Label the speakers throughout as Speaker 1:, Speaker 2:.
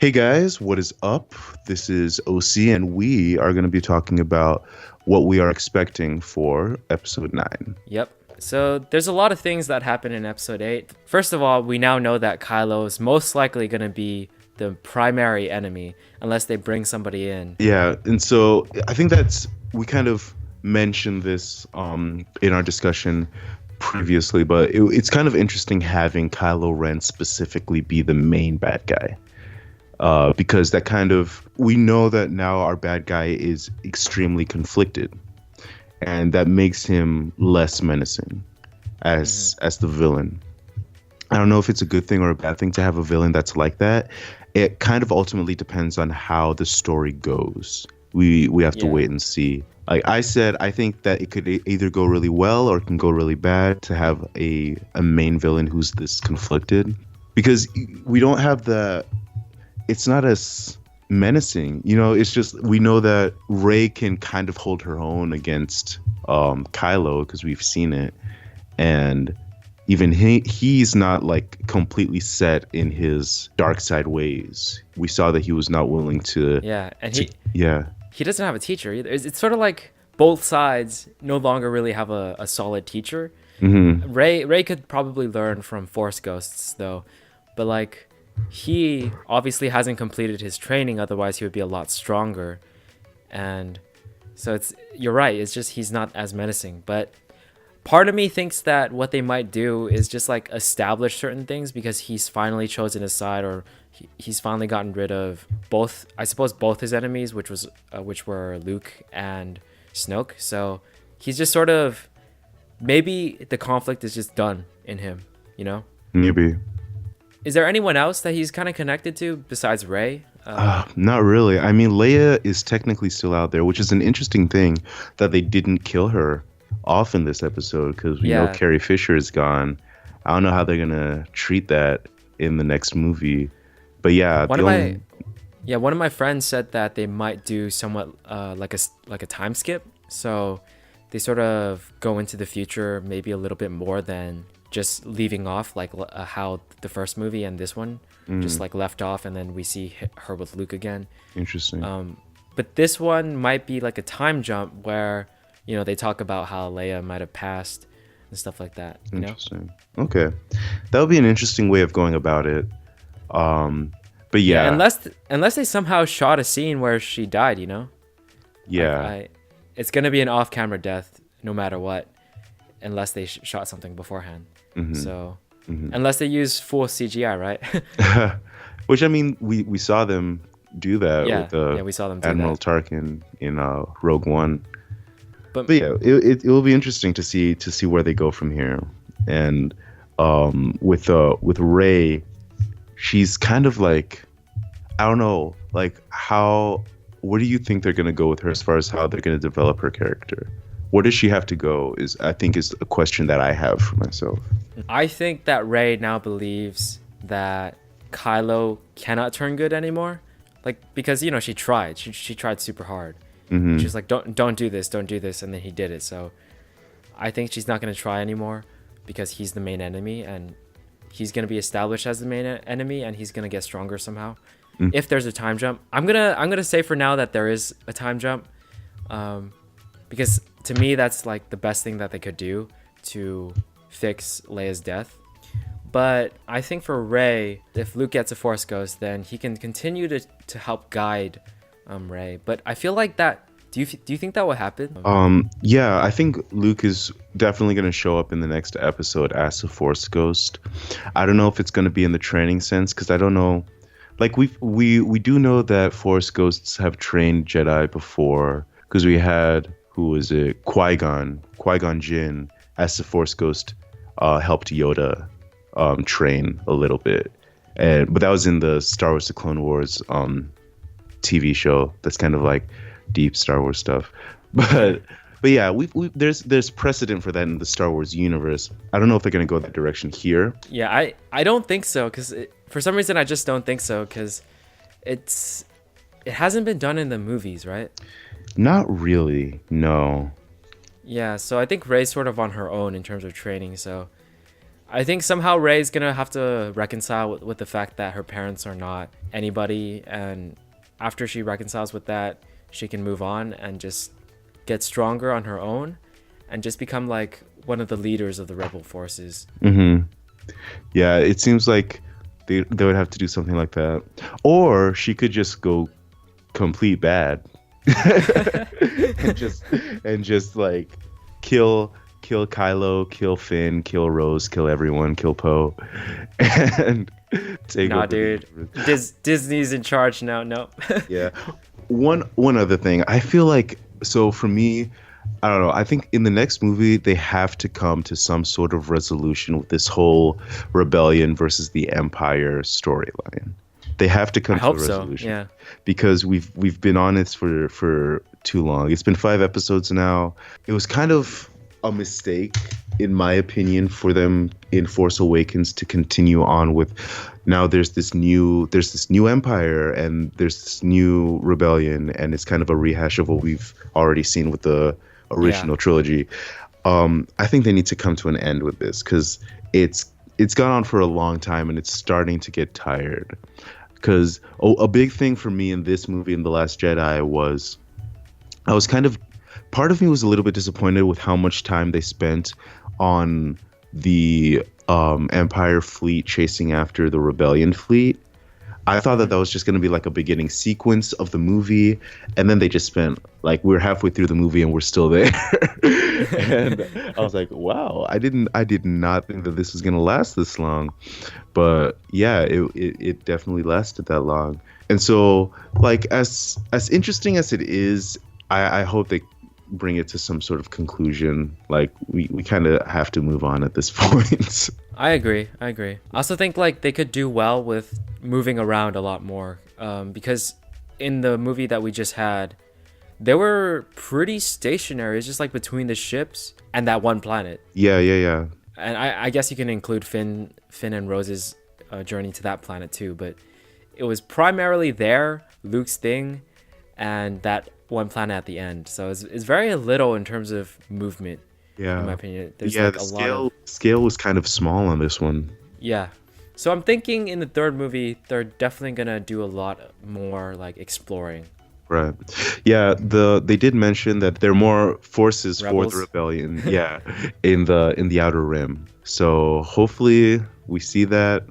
Speaker 1: Hey guys, what is up? This is OC, and we are going to be talking about what we are expecting for episode 9.
Speaker 2: Yep. So there's a lot of things that happen in episode 8. First of all, we now know that Kylo is most likely going to be the primary enemy unless they bring somebody in.
Speaker 1: Yeah, and so I think we kind of mentioned this in our discussion previously, but it's kind of interesting having Kylo Ren specifically be the main bad guy. Because we know that now our bad guy is extremely conflicted, and that makes him less menacing as the villain. I don't know if it's a good thing or a bad thing to have a villain that's like that. It kind of ultimately depends on how the story goes. We have to
Speaker 2: Yeah.
Speaker 1: wait and see. Like I said, I think that it could either go really well or it can go really bad to have a main villain who's this conflicted, because we don't have it's not as menacing. It's just we know that Rey can kind of hold her own against Kylo because we've seen it, and even he's not like completely set in his dark side ways. We saw that he was not willing to.
Speaker 2: Yeah, and
Speaker 1: Yeah.
Speaker 2: he doesn't have a teacher either. It's sort of like both sides no longer really have a solid teacher.
Speaker 1: Mm-hmm.
Speaker 2: Ray could probably learn from Force Ghosts though, but like he obviously hasn't completed his training, otherwise he would be a lot stronger. And so you're right, it's just he's not as menacing. But part of me thinks that what they might do is just like establish certain things because he's finally chosen his side, or he's finally gotten rid of both, I suppose, both his enemies, which were Luke and Snoke. So he's just sort of, maybe the conflict is just done in him, you know?
Speaker 1: Maybe.
Speaker 2: Is there anyone else that he's kind of connected to besides Rey?
Speaker 1: Not really. I mean, Leia is technically still out there, which is an interesting thing that they didn't kill her off in this episode because we know
Speaker 2: Yeah.
Speaker 1: Carrie Fisher is gone. I don't know how they're gonna treat that in the next movie, but yeah,
Speaker 2: One of my friends said that they might do somewhat like a time skip. So they sort of go into the future maybe a little bit more than just leaving off like how the first movie and this one just like left off, and then we see her with Luke again.
Speaker 1: interesting.
Speaker 2: But this one might be like a time jump where, they talk about how Leia might have passed and stuff like that.
Speaker 1: Interesting. Okay, that would be an interesting way of going about it. But yeah,
Speaker 2: Unless they somehow shot a scene where she died,
Speaker 1: yeah.
Speaker 2: It's gonna be an off-camera death no matter what, unless they shot something beforehand. So unless they use full CGI, right?
Speaker 1: Which I mean, we saw them do that
Speaker 2: Yeah,
Speaker 1: with
Speaker 2: yeah, we saw them do
Speaker 1: Admiral
Speaker 2: that.
Speaker 1: Tarkin in Rogue One.
Speaker 2: But
Speaker 1: But yeah, it will be interesting to see where they go from here. And with Rey, she's kind of like, I don't know, like where do you think they're gonna go with her as far as how they're gonna develop her character? Where does she have to go? Is a question that I have for myself.
Speaker 2: I think that Rey now believes that Kylo cannot turn good anymore, like because she tried, she tried super hard. She's like, don't do this, don't do this, and then he did it. So I think she's not gonna try anymore because he's the main enemy, and he's gonna be established as the main enemy, and he's gonna get stronger somehow. If there's a time jump, I'm gonna say for now that there is a time jump, because to me that's like the best thing that they could do to fix Leia's death. But I think for Rey, if Luke gets a Force Ghost, then he can continue to help guide Rey. But I feel like that. Do you think that will happen?
Speaker 1: Yeah, I think Luke is definitely going to show up in the next episode as a Force Ghost. I don't know if it's going to be in the training sense, because I don't know. Like we do know that Force Ghosts have trained Jedi before, because we had, who was it, Qui-Gon Jinn as the Force Ghost, helped Yoda train a little bit, but that was in the Star Wars: The Clone Wars TV show. That's kind of like deep Star Wars stuff, but yeah, there's precedent for that in the Star Wars universe. I don't know if they're gonna go that direction here.
Speaker 2: Yeah, I don't think so, because for some reason I just don't think so, because it hasn't been done in the movies, right?
Speaker 1: Not really, no.
Speaker 2: Yeah, so I think Rey's sort of on her own in terms of training. So I think somehow Rey's gonna have to reconcile with the fact that her parents are not anybody, and after she reconciles with that, she can move on and just get stronger on her own, and just become like one of the leaders of the rebel forces.
Speaker 1: Yeah, it seems like they would have to do something like that, or she could just go complete bad, and just like kill Kylo, kill Finn, kill Rose, kill everyone, kill Poe, and take
Speaker 2: Nah,
Speaker 1: over.
Speaker 2: dude, Disney's in charge now. No.
Speaker 1: Yeah. One other thing, I feel like, so for me, I don't know. I think in the next movie they have to come to some sort of resolution with this whole rebellion versus the Empire storyline. They have to come to a resolution.
Speaker 2: Yeah.
Speaker 1: Because we've been on this for too long. It's been 5 episodes now. It was kind of a mistake, in my opinion, for them in Force Awakens to continue on with, now there's this new empire and there's this new rebellion, and it's kind of a rehash of what we've already seen with the original trilogy. I think they need to come to an end with this, because it's gone on for a long time and it's starting to get tired. Because a big thing for me in this movie, in The Last Jedi, was I was kind of, part of me was a little bit disappointed with how much time they spent on the Empire fleet chasing after the Rebellion fleet. I thought that was just going to be like a beginning sequence of the movie, and then they just spent, like, we're halfway through the movie and we're still there. And I was like, wow, I did not think that this was going to last this long. But yeah, it definitely lasted that long. And so, like, as interesting as it is, I hope they bring it to some sort of conclusion. Like, we kind of have to move on at this point.
Speaker 2: I agree. I also think like they could do well with moving around a lot more, because in the movie that we just had, they were pretty stationary. It's just like between the ships and that one planet.
Speaker 1: Yeah.
Speaker 2: And I guess you can include Finn and Rose's journey to that planet too, but it was primarily there, Luke's thing, and that one planet at the end. So it's very little in terms of movement.
Speaker 1: Yeah,
Speaker 2: in my opinion. There's
Speaker 1: yeah,
Speaker 2: like
Speaker 1: the scale was kind of small on this one.
Speaker 2: Yeah. So I'm thinking in the third movie, they're definitely gonna do a lot more like exploring.
Speaker 1: Right. Yeah, they did mention that there are more forces
Speaker 2: Rebels.
Speaker 1: for the rebellion. Yeah, in the Outer Rim. So hopefully we see that,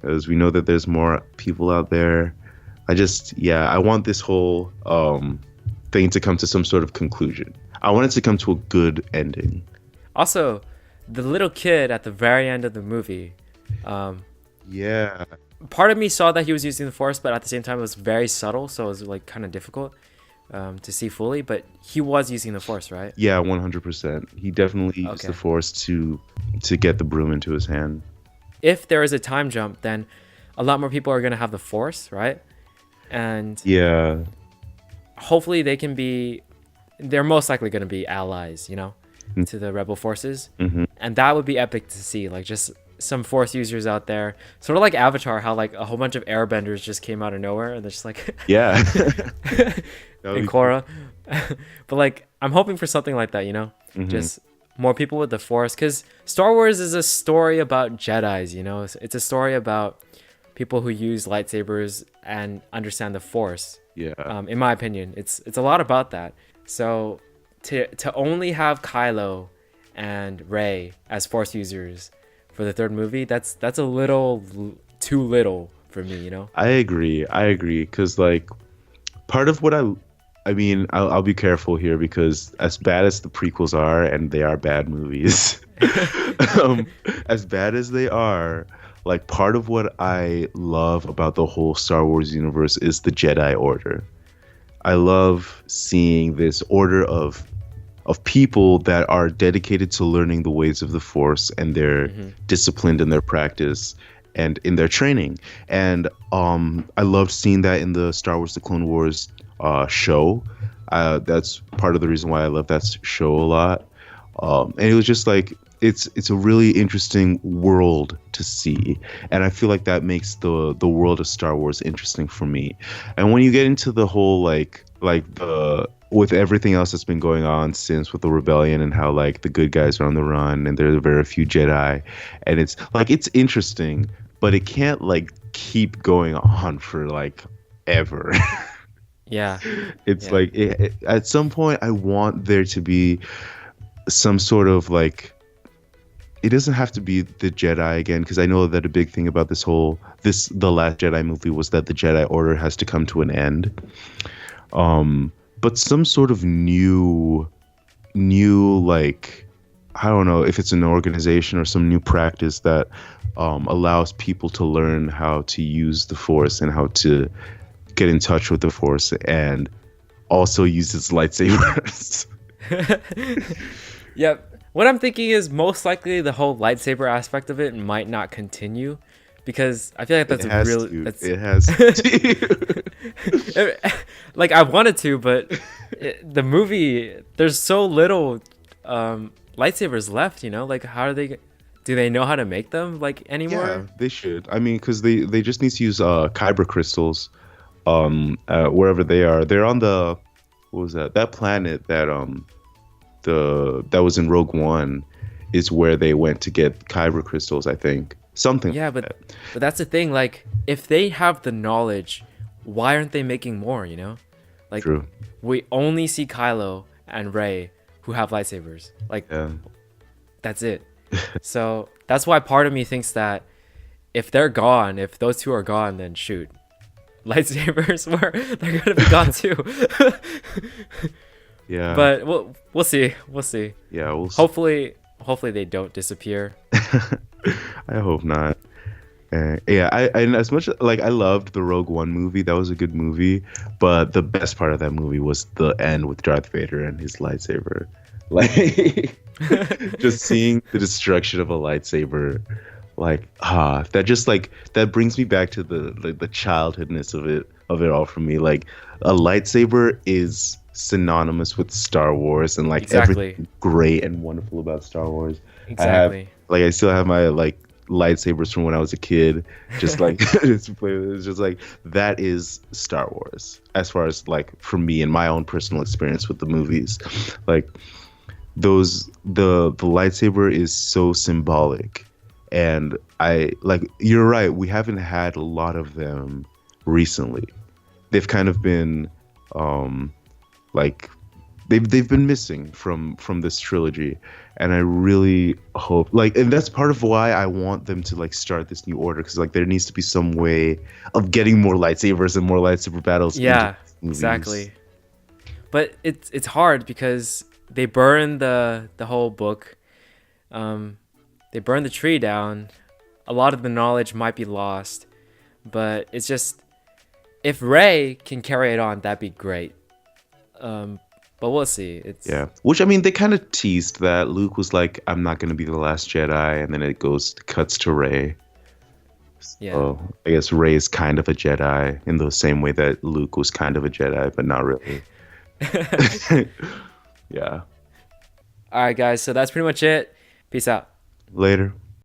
Speaker 1: because we know that there's more people out there. I want this whole thing to come to some sort of conclusion. I want it to come to a good ending.
Speaker 2: Also, the little kid at the very end of the movie.
Speaker 1: Yeah.
Speaker 2: Part of me saw that he was using the Force, but at the same time it was very subtle, so it was like kind of difficult to see fully. But he was using the Force, right?
Speaker 1: Yeah, 100%. He definitely used the Force to get the broom into his hand.
Speaker 2: If there is a time jump, then a lot more people are gonna have the Force, right? And
Speaker 1: yeah,
Speaker 2: hopefully they're most likely going to be allies, to the rebel forces. And that would be epic to see, like just some Force users out there, sort of like Avatar, how like a whole bunch of airbenders just came out of nowhere and they're just like
Speaker 1: yeah.
Speaker 2: and Korra. But like I'm hoping for something like that, just more people with the Force, because Star Wars is a story about Jedis, it's a story about people who use lightsabers and understand the Force.
Speaker 1: Yeah.
Speaker 2: In my opinion, it's a lot about that. So to only have Kylo and Rey as Force users for the third movie, that's a little too little for me,
Speaker 1: I agree, because like part of what I mean, I'll be careful here, because as bad as the prequels are, and they are bad movies, as bad as they are, like part of what I love about the whole Star Wars universe is the Jedi Order. I love seeing this order of people that are dedicated to learning the ways of the Force, and they're disciplined in their practice and in their training. And I loved seeing that in the Star Wars: The Clone Wars show. That's part of the reason why I love that show a lot. And it was just like, it's a really interesting world to see, and I feel like that makes the world of Star Wars interesting for me. And when you get into the whole like the with everything else that's been going on since with the rebellion and how like the good guys are on the run and there are very few Jedi, and it's like it's interesting, but it can't like keep going on for like ever.
Speaker 2: Yeah.
Speaker 1: It's
Speaker 2: Yeah.
Speaker 1: like at some point I want there to be some sort of like, it doesn't have to be the Jedi again, because I know that a big thing about the Last Jedi movie was that the Jedi Order has to come to an end. But some sort of new like, I don't know if it's an organization or some new practice that allows people to learn how to use the Force and how to get in touch with the Force and also use its lightsabers.
Speaker 2: Yep. What I'm thinking is most likely the whole lightsaber aspect of it might not continue because I feel like that's
Speaker 1: It has to.
Speaker 2: like I wanted to, but the movie there's so little lightsabers left, you know? Like how do they know how to make them like anymore?
Speaker 1: Yeah, they should. I mean, because they just need to use kyber crystals wherever they are. They're on the, what was that planet that that was in Rogue One is where they went to get kyber crystals, I think. Something
Speaker 2: Yeah,
Speaker 1: like
Speaker 2: but
Speaker 1: that.
Speaker 2: that's the thing, like if they have the knowledge, why aren't they making more, you know? Like
Speaker 1: True.
Speaker 2: we only see Kylo and Rey who have lightsabers. Like
Speaker 1: Yeah.
Speaker 2: that's it. So that's why part of me thinks that if they're gone, if those two are gone, then shoot, lightsabers they're gonna be gone too.
Speaker 1: Yeah.
Speaker 2: But we'll see. We'll see.
Speaker 1: Yeah, we'll see.
Speaker 2: Hopefully they don't disappear.
Speaker 1: I hope not. Yeah, I and as much like I loved the Rogue One movie, that was a good movie, but the best part of that movie was the end with Darth Vader and his lightsaber. Like just seeing the destruction of a lightsaber, like that just like that brings me back to the childhoodness of it all for me. Like a lightsaber is synonymous with Star Wars and like
Speaker 2: Exactly.
Speaker 1: everything great and wonderful about Star Wars.
Speaker 2: Exactly.
Speaker 1: I still have my like lightsabers from when I was a kid. Just like it's just like that is Star Wars as far as like for me and my own personal experience with the movies. Like the lightsaber is so symbolic, and I like you're right. We haven't had a lot of them recently. They've kind of been like they've been missing from this trilogy, and I really hope like, and that's part of why I want them to like start this new order, because like there needs to be some way of getting more lightsabers and more lightsaber battles.
Speaker 2: Yeah,
Speaker 1: into movies.
Speaker 2: exactly. But it's hard because they burn the whole book. They burn the tree down. A lot of the knowledge might be lost, but it's just if Rey can carry it on, that'd be great. But we'll see.
Speaker 1: Yeah, which I mean, they kind of teased that Luke was like, "I'm not gonna be the last Jedi," and then it cuts to Rey.
Speaker 2: Yeah.
Speaker 1: So I guess Rey is kind of a Jedi in the same way that Luke was kind of a Jedi, but not really. Yeah.
Speaker 2: All right, guys. So that's pretty much it. Peace out.
Speaker 1: Later.